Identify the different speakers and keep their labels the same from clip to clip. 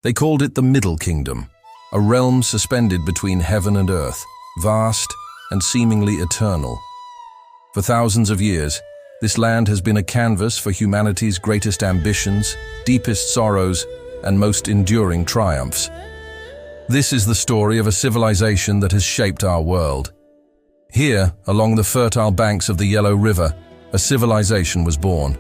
Speaker 1: They called it the Middle Kingdom, a realm suspended between heaven and earth, vast and seemingly eternal. For thousands of years, this land has been a canvas for humanity's greatest ambitions, deepest sorrows, and most enduring triumphs. This is the story of a civilization that has shaped our world. Here, along the fertile banks of the Yellow River, a civilization was born.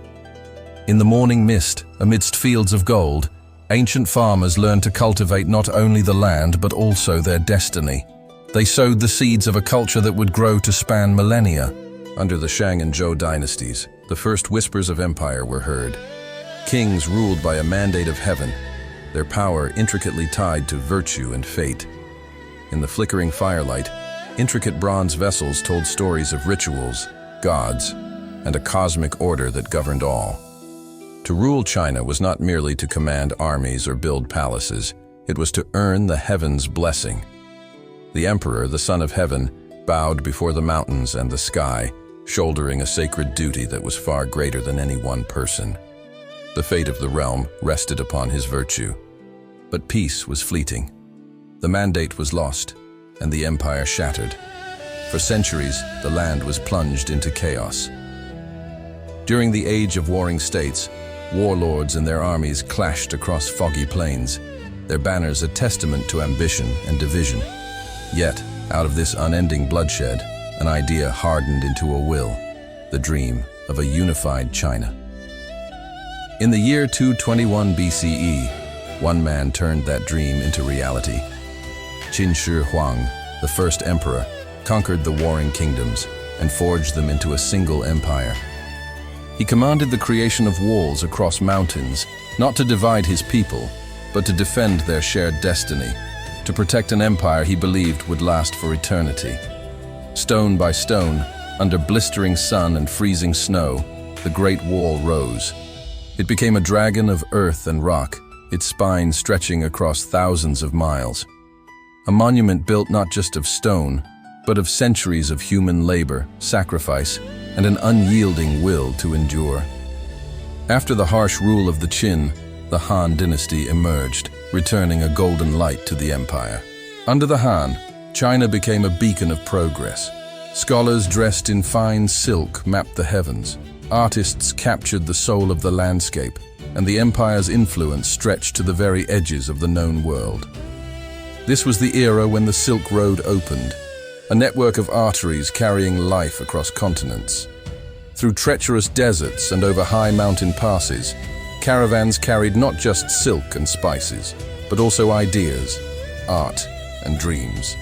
Speaker 1: In the morning mist, amidst fields of gold, ancient farmers learned to cultivate not only the land but also their destiny. They sowed the seeds of a culture that would grow to span millennia. Under the Shang and Zhou dynasties, the first whispers of empire were heard. Kings ruled by a mandate of heaven, their power intricately tied to virtue and fate. In the flickering firelight, intricate bronze vessels told stories of rituals, gods, and a cosmic order that governed all. To rule China was not merely to command armies or build palaces, it was to earn the heavens' blessing. The emperor, the son of heaven, bowed before the mountains and the sky, shouldering a sacred duty that was far greater than any one person. The fate of the realm rested upon his virtue. But peace was fleeting. The mandate was lost, and the empire shattered. For centuries, the land was plunged into chaos. During the age of warring states, warlords and their armies clashed across foggy plains, their banners a testament to ambition and division. Yet, out of this unending bloodshed, an idea hardened into a will, the dream of a unified China. In the year 221 BCE, one man turned that dream into reality. Qin Shi Huang, the first emperor, conquered the warring kingdoms and forged them into a single empire. He commanded the creation of walls across mountains, not to divide his people, but to defend their shared destiny, to protect an empire he believed would last for eternity. Stone by stone, under blistering sun and freezing snow, the Great Wall rose. It became a dragon of earth and rock, its spine stretching across thousands of miles. A monument built not just of stone, but of centuries of human labor, sacrifice, and an unyielding will to endure. After the harsh rule of the Qin, the Han dynasty emerged, returning a golden light to the empire. Under the Han, China became a beacon of progress. Scholars dressed in fine silk mapped the heavens. Artists captured the soul of the landscape, and the empire's influence stretched to the very edges of the known world. This was the era when the Silk Road opened, a network of arteries carrying life across continents. Through treacherous deserts and over high mountain passes, caravans carried not just silk and spices, but also ideas, art, and dreams.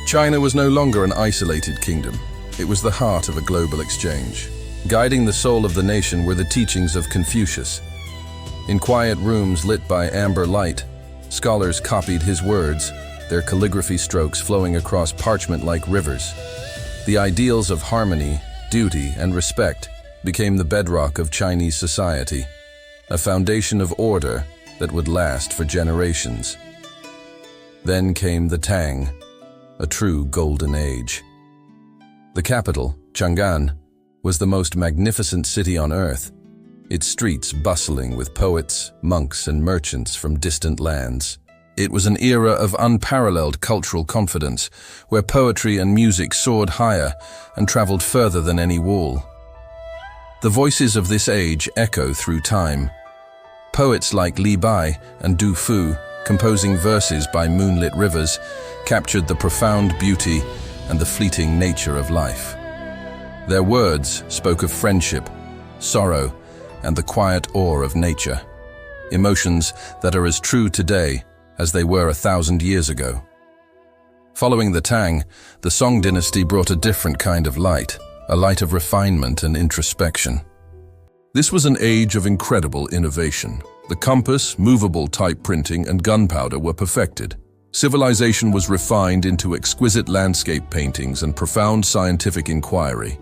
Speaker 1: China was no longer an isolated kingdom. It was the heart of a global exchange. Guiding the soul of the nation were the teachings of Confucius. In quiet rooms lit by amber light, scholars copied his words, their calligraphy strokes flowing across parchment like rivers. The ideals of harmony, duty, and respect became the bedrock of Chinese society, a foundation of order that would last for generations. Then came the Tang, a true golden age. The capital, Chang'an, was the most magnificent city on earth, its streets bustling with poets, monks, and merchants from distant lands. It was an era of unparalleled cultural confidence, where poetry and music soared higher and traveled further than any wall. The voices of this age echo through time. Poets like Li Bai and Du Fu, composing verses by moonlit rivers, captured the profound beauty and the fleeting nature of life. Their words spoke of friendship, sorrow, and the quiet awe of nature, emotions that are as true today as they were 1,000 years ago. Following the Tang, the Song dynasty brought a different kind of light, a light of refinement and introspection. This was an age of incredible innovation. The compass, movable type printing, and gunpowder were perfected. Civilization was refined into exquisite landscape paintings and profound scientific inquiry.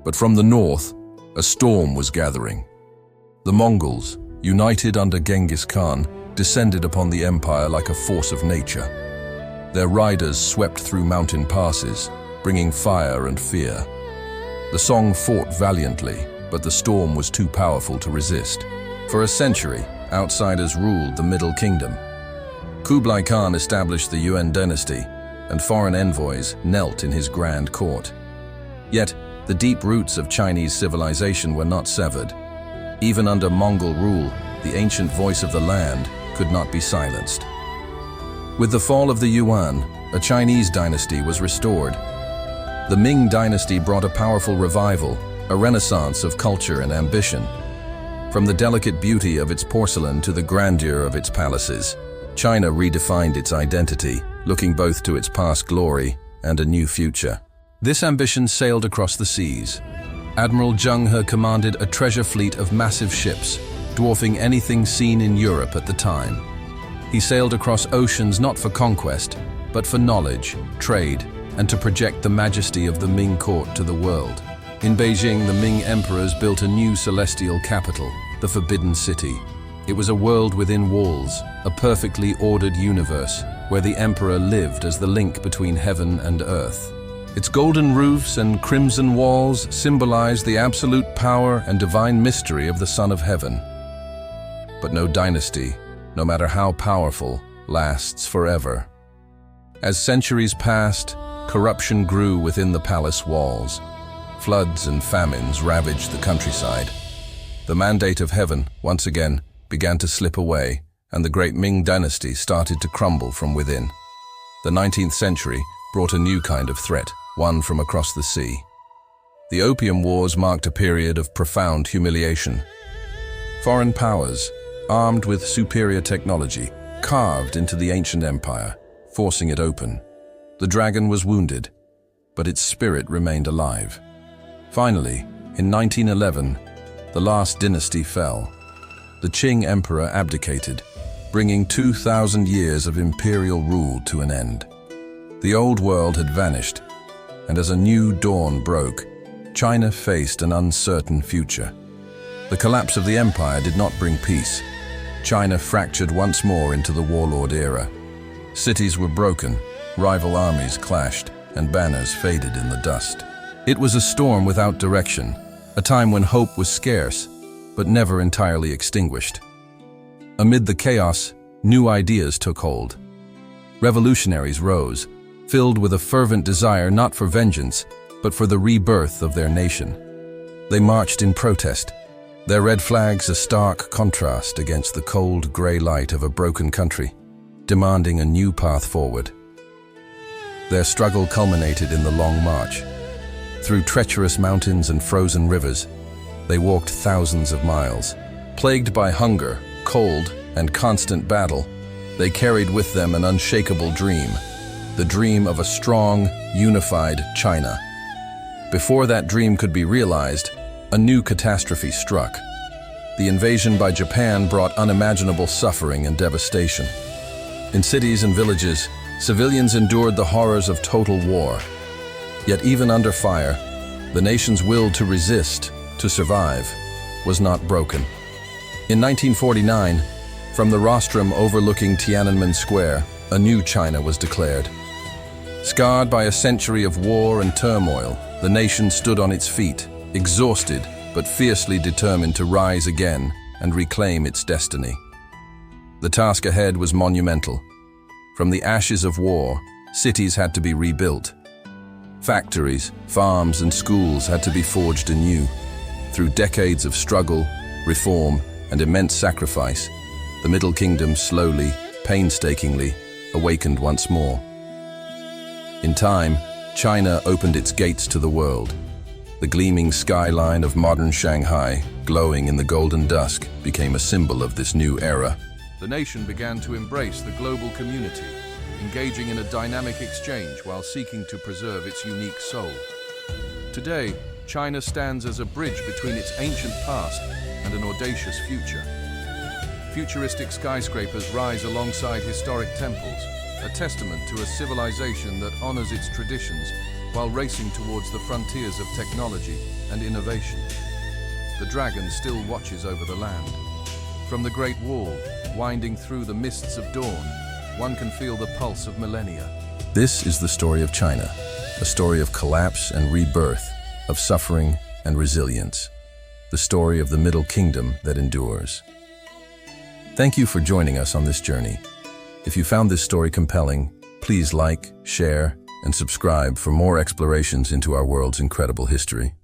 Speaker 1: But from the north, a storm was gathering. The Mongols, united under Genghis Khan, descended upon the empire like a force of nature. Their riders swept through mountain passes, bringing fire and fear. The Song fought valiantly, but the storm was too powerful to resist. For a century, outsiders ruled the Middle Kingdom. Kublai Khan established the Yuan dynasty, and foreign envoys knelt in his grand court. Yet, the deep roots of Chinese civilization were not severed. Even under Mongol rule, the ancient voice of the land could not be silenced. With the fall of the Yuan, a Chinese dynasty was restored. The Ming dynasty brought a powerful revival, a renaissance of culture and ambition. From the delicate beauty of its porcelain to the grandeur of its palaces, China redefined its identity, looking both to its past glory and a new future. This ambition sailed across the seas. Admiral Zheng He commanded a treasure fleet of massive ships, dwarfing anything seen in Europe at the time. He sailed across oceans not for conquest, but for knowledge, trade, and to project the majesty of the Ming court to the world. In Beijing, the Ming emperors built a new celestial capital, the Forbidden City. It was a world within walls, a perfectly ordered universe, where the emperor lived as the link between heaven and earth. Its golden roofs and crimson walls symbolized the absolute power and divine mystery of the Son of Heaven. But no dynasty, no matter how powerful, lasts forever. As centuries passed, corruption grew within the palace walls. Floods and famines ravaged the countryside. The mandate of heaven, once again, began to slip away, and the great Ming dynasty started to crumble from within. The 19th century brought a new kind of threat, one from across the sea. The Opium Wars marked a period of profound humiliation. Foreign powers, armed with superior technology, carved into the ancient empire, forcing it open. The dragon was wounded, but its spirit remained alive. Finally, in 1911, the last dynasty fell. The Qing emperor abdicated, bringing 2,000 years of imperial rule to an end. The old world had vanished, and as a new dawn broke, China faced an uncertain future. The collapse of the empire did not bring peace. China fractured once more into the warlord era. Cities were broken, rival armies clashed, and banners faded in the dust. It was a storm without direction, a time when hope was scarce, but never entirely extinguished. Amid the chaos, new ideas took hold. Revolutionaries rose, filled with a fervent desire not for vengeance, but for the rebirth of their nation. They marched in protest, their red flags a stark contrast against the cold, gray light of a broken country, demanding a new path forward. Their struggle culminated in the Long March. Through treacherous mountains and frozen rivers, they walked thousands of miles. Plagued by hunger, cold, and constant battle, they carried with them an unshakable dream, the dream of a strong, unified China. Before that dream could be realized, a new catastrophe struck. The invasion by Japan brought unimaginable suffering and devastation. In cities and villages, civilians endured the horrors of total war. Yet even under fire, the nation's will to resist, to survive, was not broken. In 1949, from the rostrum overlooking Tiananmen Square, a new China was declared. Scarred by a century of war and turmoil, the nation stood on its feet, exhausted but fiercely determined to rise again and reclaim its destiny. The task ahead was monumental. From the ashes of war, cities had to be rebuilt. Factories, farms, and schools had to be forged anew. Through decades of struggle, reform, and immense sacrifice, the Middle Kingdom slowly, painstakingly, awakened once more. In time, China opened its gates to the world. The gleaming skyline of modern Shanghai, glowing in the golden dusk, became a symbol of this new era. The nation began to embrace the global community, engaging in a dynamic exchange while seeking to preserve its unique soul. Today, China stands as a bridge between its ancient past and an audacious future. Futuristic skyscrapers rise alongside historic temples, a testament to a civilization that honors its traditions while racing towards the frontiers of technology and innovation. The dragon still watches over the land. From the Great Wall, winding through the mists of dawn, one can feel the pulse of millennia. This is the story of China, a story of collapse and rebirth, of suffering and resilience, the story of the Middle Kingdom that endures. Thank you for joining us on this journey. If you found this story compelling, please like, share, and subscribe for more explorations into our world's incredible history.